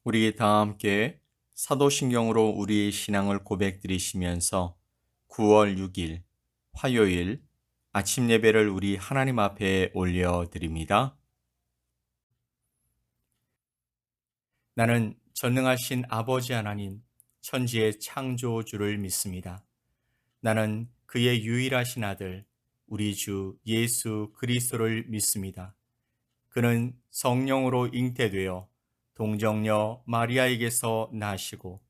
우리 다 함께 사도신경으로 우리의 신앙을 고백드리시면서 9월 6일 화요일 아침 예배를 우리 하나님 앞에 올려드립니다. 나는 전능하신 아버지 하나님, 천지의 창조주를 믿습니다. 나는 그의 유일하신 아들, 우리 주 예수 그리스도를 믿습니다. 그는 성령으로 잉태되어 동정녀 마리아에게서 나시고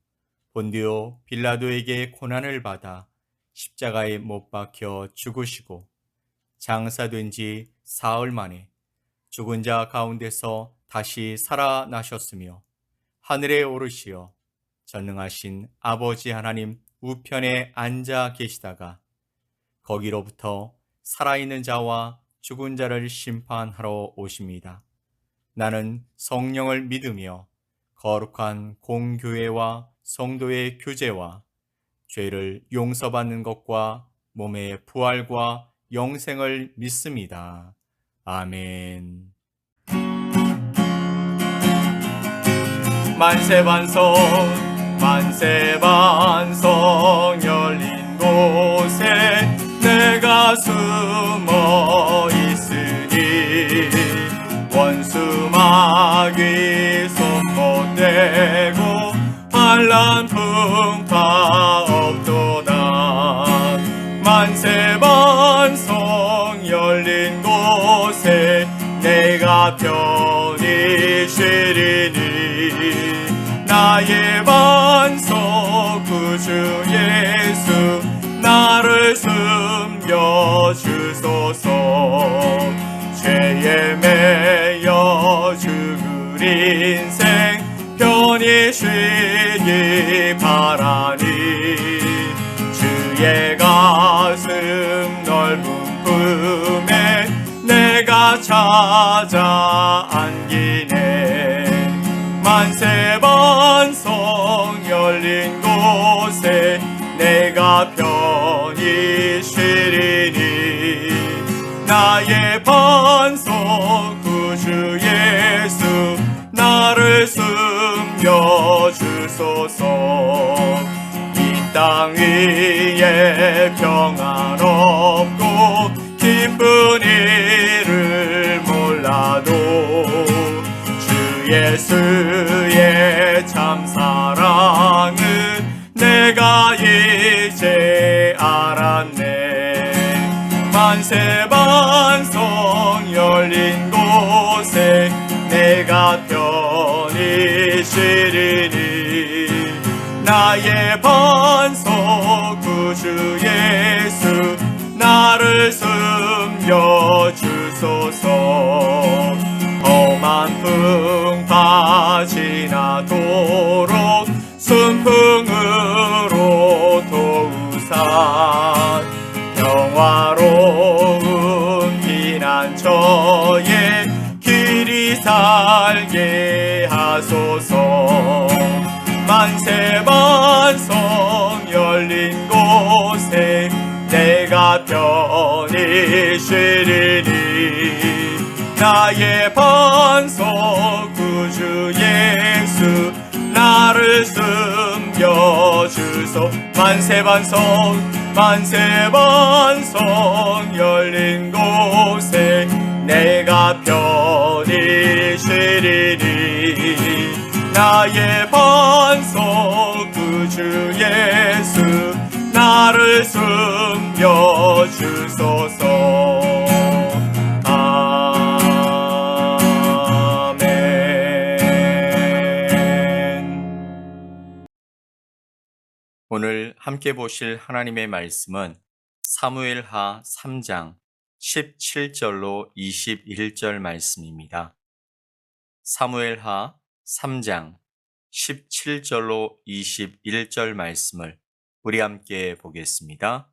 본디오 빌라도에게 고난을 받아 십자가에 못 박혀 죽으시고 장사된 지 사흘 만에 죽은 자 가운데서 다시 살아나셨으며 하늘에 오르시어 전능하신 아버지 하나님 우편에 앉아 계시다가 거기로부터 살아있는 자와 죽은 자를 심판하러 오십니다. 나는 성령을 믿으며 거룩한 공교회와 성도의 교제와 죄를 용서받는 것과 몸의 부활과 영생을 믿습니다. 아멘. 만세반성 만세반성 열린 곳에 내가 숨어 있으니 원수 마귀 손못대고 환난 풍파 없도다. 만세반성 열린 곳에 내가 편히 쉬리니 나의 반석 구주 예수 나를 숨겨주소서. 죄에 매여 죽을 인생 편히 쉬기 바라니 주의 가슴 넓은 품에 내가 찾아 안기네. 만세반성 열린 곳에 내가 편히 쉬리니 나의 반석 구주 예수 나를 숨겨주소서. 이 땅 위에 평안 없고 기쁜 일을 몰라도 주 예수의 참사랑은 내가 이제 알았네. 만세반성 열린 곳에 내가 편히 쉬리니 나의 반석 구주 예수 나를 숨겨주소서. 험한 풍파 지나도록 순풍으로 도우사 평화로운 피난처에 길이 살게 하소서. 만세반성 열린 곳에 내가 편히 쉬리니 나의 반석 구주 예수 나를 숨겨주소. 만세반성 만세반성 열린 곳에 내가 편히 쉬리니 나의 반석 구주 예수 나를 숨겨주소서. 오늘 함께 보실 하나님의 말씀은 사무엘하 3장 17절로 21절 말씀입니다. 사무엘하 3장 17절로 21절 말씀을 우리 함께 보겠습니다.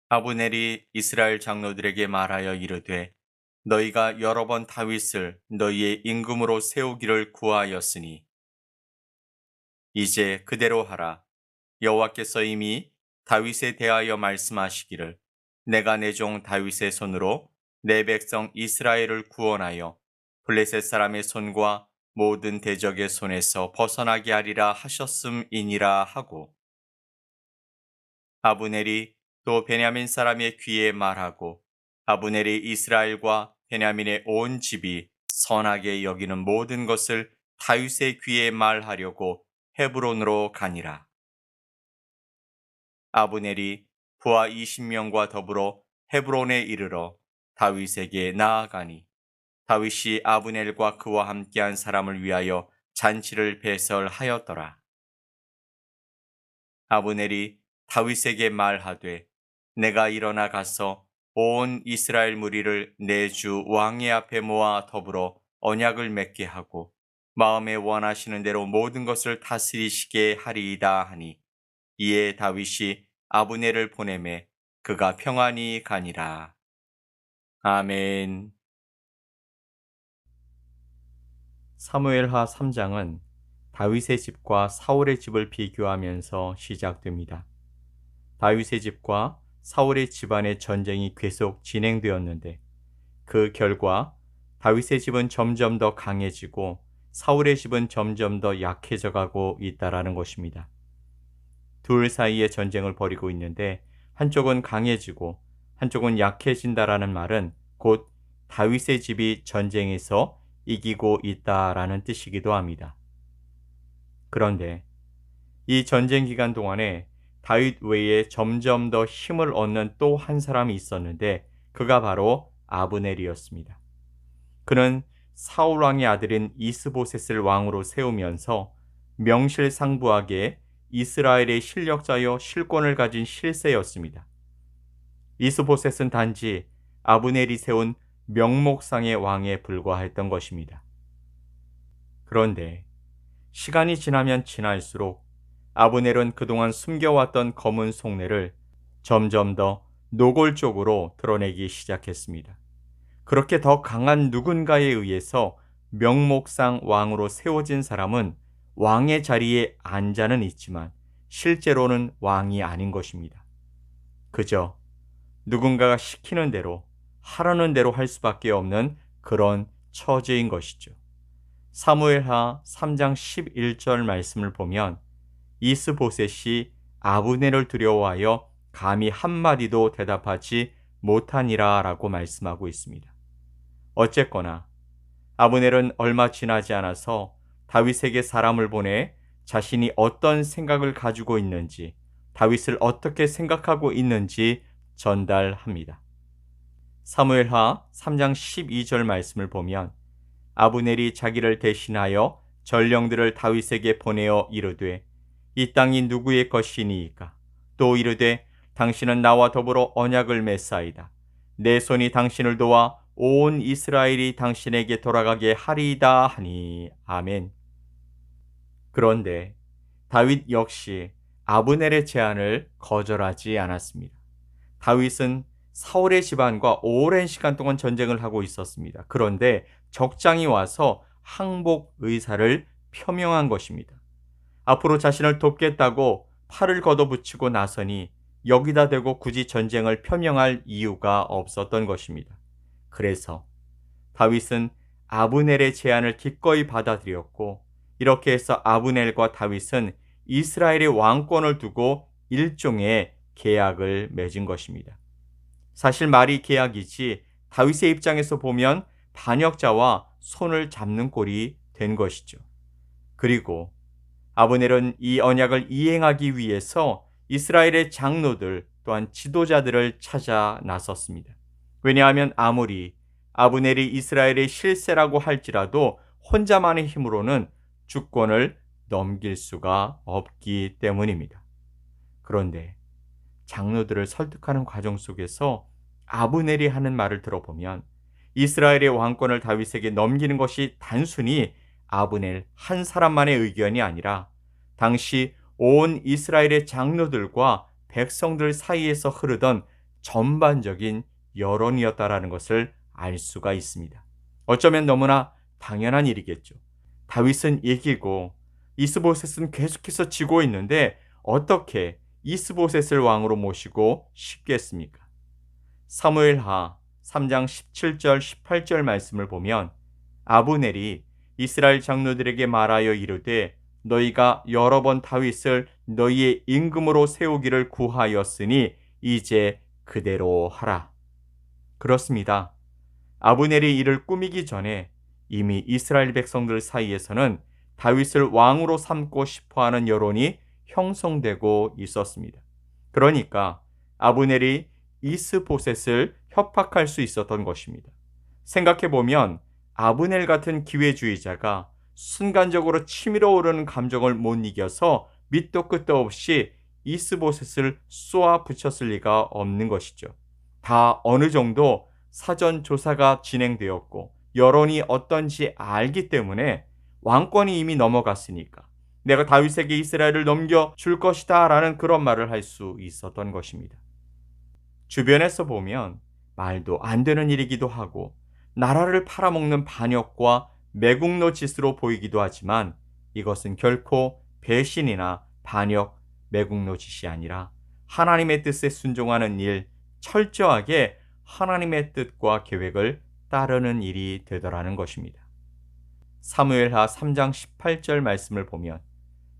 아브넬이 이스라엘 장로들에게 말하여 이르되 너희가 여러 번 다윗을 너희의 임금으로 세우기를 구하였으니 이제 그대로 하라. 여호와께서 이미 다윗에 대하여 말씀하시기를 내가 내 종 다윗의 손으로 내 백성 이스라엘을 구원하여 블레셋 사람의 손과 모든 대적의 손에서 벗어나게 하리라 하셨음이니라 하고, 아브넬이 또 베냐민 사람의 귀에 말하고, 아브넬이 이스라엘과 베냐민의 온 집이 선하게 여기는 모든 것을 다윗의 귀에 말하려고 헤브론으로 가니라. 아브넬이 부하 20명과 더불어 헤브론에 이르러 다윗에게 나아가니, 다윗이 아브넬과 그와 함께한 사람을 위하여 잔치를 배설하였더라. 아브넬이 다윗에게 말하되, 내가 일어나 가서 온 이스라엘 무리를 내 주 왕의 앞에 모아 더불어 언약을 맺게 하고 마음에 원하시는 대로 모든 것을 다스리시게 하리이다 하니, 이에 다윗이 아브넬을 보내매 그가 평안히 가니라. 아멘. 사무엘하 3장은 다윗의 집과 사울의 집을 비교하면서 시작됩니다. 다윗의 집과 사울의 집안의 전쟁이 계속 진행되었는데, 그 결과 다윗의 집은 점점 더 강해지고 사울의 집은 점점 더 약해져 가고 있다라는 것입니다. 둘 사이의 전쟁을 벌이고 있는데 한쪽은 강해지고 한쪽은 약해진다라는 말은 곧 다윗의 집이 전쟁에서 이기고 있다라는 뜻이기도 합니다. 그런데 이 전쟁 기간 동안에 다윗 외에 점점 더 힘을 얻는 또 한 사람이 있었는데, 그가 바로 아브넬이었습니다. 그는 사울 왕의 아들인 이스보셋을 왕으로 세우면서 명실상부하게 이스라엘의 실력자여 실권을 가진 실세였습니다. 이스보셋은 단지 아브넬이 세운 명목상의 왕에 불과했던 것입니다. 그런데 시간이 지나면 지날수록 아브넬은 그동안 숨겨왔던 검은 속내를 점점 더 노골적으로 드러내기 시작했습니다. 그렇게 더 강한 누군가에 의해서 명목상 왕으로 세워진 사람은 왕의 자리에 앉아는 있지만 실제로는 왕이 아닌 것입니다. 그저 누군가가 시키는 대로, 하라는 대로 할 수밖에 없는 그런 처지인 것이죠. 사무엘하 3장 11절 말씀을 보면, 이스보셋이 아브넬을 두려워하여 감히 한마디도 대답하지 못하니라 라고 말씀하고 있습니다. 어쨌거나 아브넬은 얼마 지나지 않아서 다윗에게 사람을 보내 자신이 어떤 생각을 가지고 있는지, 다윗을 어떻게 생각하고 있는지 전달합니다. 사무엘하 3장 12절 말씀을 보면, 아브넬이 자기를 대신하여 전령들을 다윗에게 보내어 이르되, 이 땅이 누구의 것이니이까? 또 이르되, 당신은 나와 더불어 언약을 맺사이다. 내 손이 당신을 도와 온 이스라엘이 당신에게 돌아가게 하리이다 하니. 아멘. 그런데 다윗 역시 아브넬의 제안을 거절하지 않았습니다. 다윗은 사울의 집안과 오랜 시간 동안 전쟁을 하고 있었습니다. 그런데 적장이 와서 항복 의사를 표명한 것입니다. 앞으로 자신을 돕겠다고 팔을 걷어붙이고 나서니 여기다 대고 굳이 전쟁을 표명할 이유가 없었던 것입니다. 그래서 다윗은 아브넬의 제안을 기꺼이 받아들였고, 이렇게 해서 아브넬과 다윗은 이스라엘의 왕권을 두고 일종의 계약을 맺은 것입니다. 사실 말이 계약이지 다윗의 입장에서 보면 반역자와 손을 잡는 꼴이 된 것이죠. 그리고 아브넬은 이 언약을 이행하기 위해서 이스라엘의 장로들 또한 지도자들을 찾아 나섰습니다. 왜냐하면 아무리 아브넬이 이스라엘의 실세라고 할지라도 혼자만의 힘으로는 주권을 넘길 수가 없기 때문입니다. 그런데 장로들을 설득하는 과정 속에서 아브넬이 하는 말을 들어보면 이스라엘의 왕권을 다윗에게 넘기는 것이 단순히 아브넬 한 사람만의 의견이 아니라 당시 온 이스라엘의 장로들과 백성들 사이에서 흐르던 전반적인 여론이었다라는 것을 알 수가 있습니다. 어쩌면 너무나 당연한 일이겠죠. 다윗은 이기고 이스보셋은 계속해서 지고 있는데 어떻게 이스보셋을 왕으로 모시고 싶겠습니까? 사무엘하 3장 17절 18절 말씀을 보면 아브넬이 이스라엘 장로들에게 말하여 이르되 너희가 여러 번 다윗을 너희의 임금으로 세우기를 구하였으니 이제 그대로 하라. 그렇습니다. 아브넬이 이를 꾸미기 전에 이미 이스라엘 백성들 사이에서는 다윗을 왕으로 삼고 싶어하는 여론이 형성되고 있었습니다. 그러니까 아브넬이 이스보셋을 협박할 수 있었던 것입니다. 생각해보면 아브넬 같은 기회주의자가 순간적으로 치밀어 오르는 감정을 못 이겨서 밑도 끝도 없이 이스보셋을 쏘아 붙였을 리가 없는 것이죠. 다 어느 정도 사전 조사가 진행되었고 여론이 어떤지 알기 때문에 왕권이 이미 넘어갔으니까 내가 다윗에게 이스라엘을 넘겨줄 것이다 라는 그런 말을 할 수 있었던 것입니다. 주변에서 보면 말도 안 되는 일이기도 하고 나라를 팔아먹는 반역과 매국노 짓으로 보이기도 하지만 이것은 결코 배신이나 반역, 매국노 짓이 아니라 하나님의 뜻에 순종하는 일, 철저하게 하나님의 뜻과 계획을 따르는 일이 되더라는 것입니다. 사무엘하 3장 18절 말씀을 보면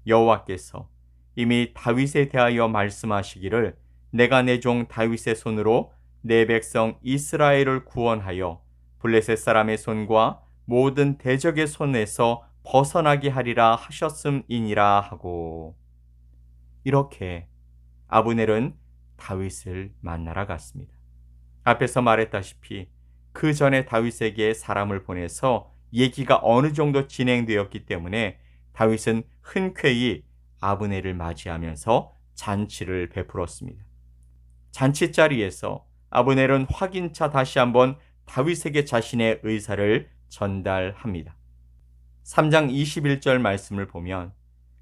여호와께서 이미 다윗에 대하여 말씀하시기를 내가 내 종 다윗의 손으로 내 백성 이스라엘을 구원하여 블레셋 사람의 손과 모든 대적의 손에서 벗어나게 하리라 하셨음이니라 하고, 이렇게 아브넬은 다윗을 만나러 갔습니다. 앞에서 말했다시피 그 전에 다윗에게 사람을 보내서 얘기가 어느 정도 진행되었기 때문에 다윗은 흔쾌히 아브넬을 맞이하면서 잔치를 베풀었습니다. 잔치 자리에서 아브넬은 확인차 다시 한번 다윗에게 자신의 의사를 전달합니다. 3장 21절 말씀을 보면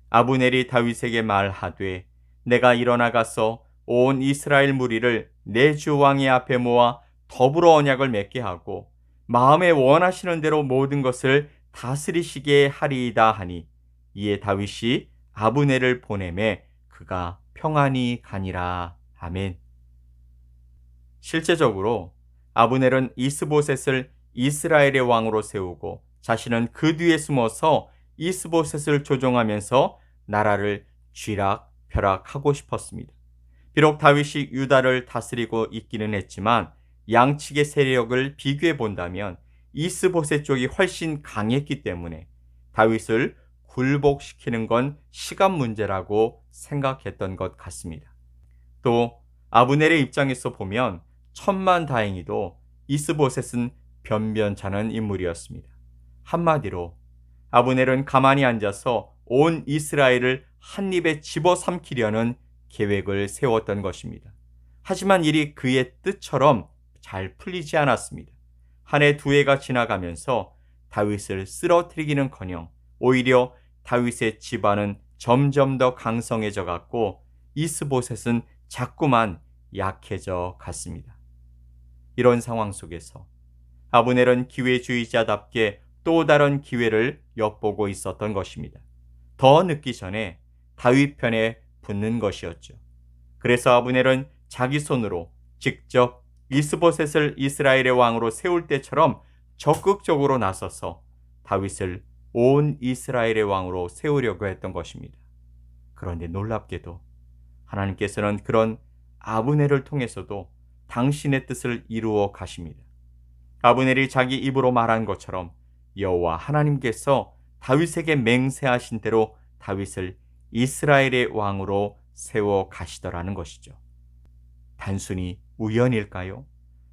아브넬이 다윗에게 말하되 내가 일어나가서 온 이스라엘 무리를 내 주 왕의 앞에 모아 더불어 언약을 맺게 하고 마음에 원하시는 대로 모든 것을 다스리시게 하리이다 하니 이에 다윗이 아브넬을 보내매 그가 평안히 가니라. 아멘. 실제적으로 아브넬은 이스보셋을 이스라엘의 왕으로 세우고 자신은 그 뒤에 숨어서 이스보셋을 조종하면서 나라를 쥐락펴락하고 싶었습니다. 비록 다윗이 유다를 다스리고 있기는 했지만 양측의 세력을 비교해 본다면 이스보셋 쪽이 훨씬 강했기 때문에 다윗을 굴복시키는 건 시간 문제라고 생각했던 것 같습니다. 또 아브넬의 입장에서 보면 천만다행히도 이스보셋은 변변찮은 인물이었습니다. 한마디로 아브넬은 가만히 앉아서 온 이스라엘을 한 입에 집어삼키려는 계획을 세웠던 것입니다. 하지만 일이 그의 뜻처럼 잘 풀리지 않았습니다. 한 해 두 해가 지나가면서 다윗을 쓰러뜨리기는커녕 오히려 다윗의 집안은 점점 더 강성해져 갔고 이스보셋은 자꾸만 약해져 갔습니다. 이런 상황 속에서 아브넬은 기회주의자답게 또 다른 기회를 엿보고 있었던 것입니다. 더 늦기 전에 다윗 편에 붙는 것이었죠. 그래서 아브넬은 자기 손으로 직접 이스보셋을 이스라엘의 왕으로 세울 때처럼 적극적으로 나서서 다윗을 온 이스라엘의 왕으로 세우려고 했던 것입니다. 그런데 놀랍게도 하나님께서는 그런 아브넬을 통해서도 당신의 뜻을 이루어 가십니다. 아브넬이 자기 입으로 말한 것처럼 여호와 하나님께서 다윗에게 맹세하신 대로 다윗을 이스라엘의 왕으로 세워 가시더라는 것이죠. 단순히 우연일까요?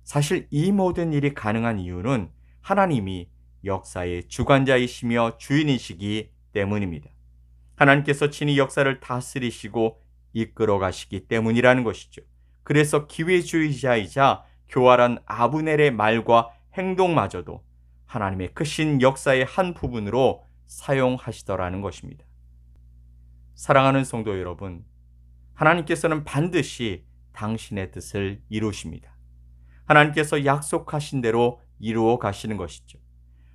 사실 이 모든 일이 가능한 이유는 하나님이 역사의 주관자이시며 주인이시기 때문입니다. 하나님께서 친히 역사를 다스리시고 이끌어 가시기 때문이라는 것이죠. 그래서 기회주의자이자 교활한 아브넬의 말과 행동마저도 하나님의 크신 역사의 한 부분으로 사용하시더라는 것입니다. 사랑하는 성도 여러분, 하나님께서는 반드시 당신의 뜻을 이루십니다. 하나님께서 약속하신 대로 이루어 가시는 것이죠.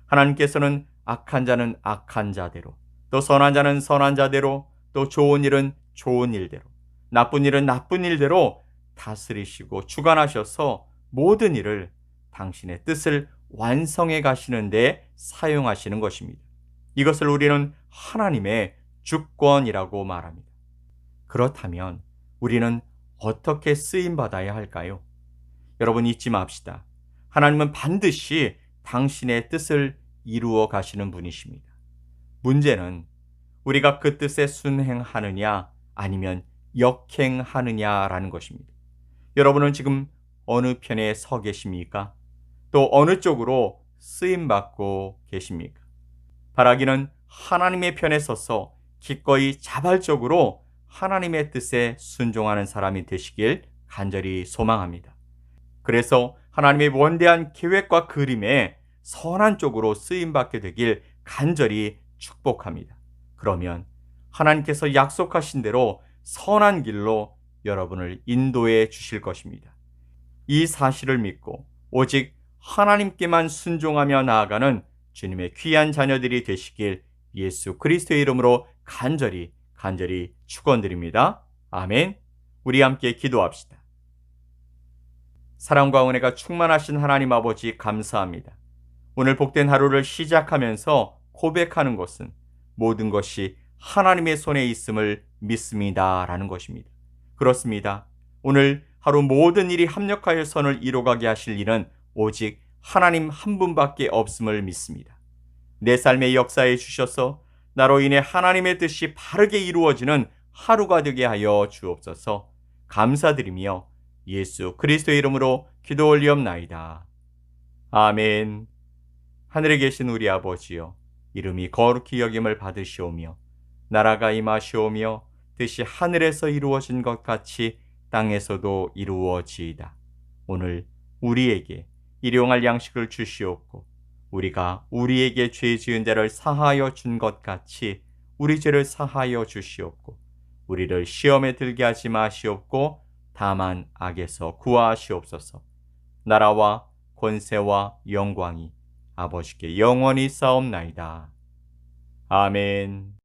하나님께서는 악한 자는 악한 자대로, 또 선한 자는 선한 자대로, 또 좋은 일은 좋은 일대로, 나쁜 일은 나쁜 일대로 다스리시고 주관하셔서 모든 일을 당신의 뜻을 완성해 가시는 데 사용하시는 것입니다. 이것을 우리는 하나님의 주권이라고 말합니다. 그렇다면 우리는 어떻게 쓰임 받아야 할까요? 여러분 잊지 맙시다. 하나님은 반드시 당신의 뜻을 이루어 가시는 분이십니다. 문제는 우리가 그 뜻에 순행하느냐 아니면 역행하느냐라는 것입니다. 여러분은 지금 어느 편에 서 계십니까? 또 어느 쪽으로 쓰임 받고 계십니까? 바라기는 하나님의 편에 서서 기꺼이 자발적으로 하나님의 뜻에 순종하는 사람이 되시길 간절히 소망합니다. 그래서 하나님의 원대한 계획과 그림에 선한 쪽으로 쓰임 받게 되길 간절히 축복합니다. 그러면 하나님께서 약속하신 대로 선한 길로 여러분을 인도해 주실 것입니다. 이 사실을 믿고 오직 하나님께만 순종하며 나아가는 주님의 귀한 자녀들이 되시길 예수 그리스도의 이름으로 간절히 축원드립니다. 아멘. 우리 함께 기도합시다. 사랑과 은혜가 충만하신 하나님 아버지 감사합니다. 오늘 복된 하루를 시작하면서 고백하는 것은 모든 것이 하나님의 손에 있음을 믿습니다라는 것입니다. 그렇습니다. 오늘 하루 모든 일이 합력하여 선을 이루어가게 하실 일은 오직 하나님 한 분밖에 없음을 믿습니다. 내 삶의 역사에 주셔서 나로 인해 하나님의 뜻이 바르게 이루어지는 하루가 되게 하여 주옵소서. 감사드리며 예수 그리스도의 이름으로 기도 올리옵나이다. 아멘. 하늘에 계신 우리 아버지여, 이름이 거룩히 여김을 받으시오며 나라가 임하시오며 뜻이 하늘에서 이루어진 것 같이 땅에서도 이루어지이다. 오늘 우리에게 일용할 양식을 주시옵고 우리가 우리에게 죄 지은 데를 사하여 준 것 같이 우리 죄를 사하여 주시옵고 우리를 시험에 들게 하지 마시옵고 다만 악에서 구하시옵소서. 나라와 권세와 영광이 아버지께 영원히 싸움나이다. 아멘.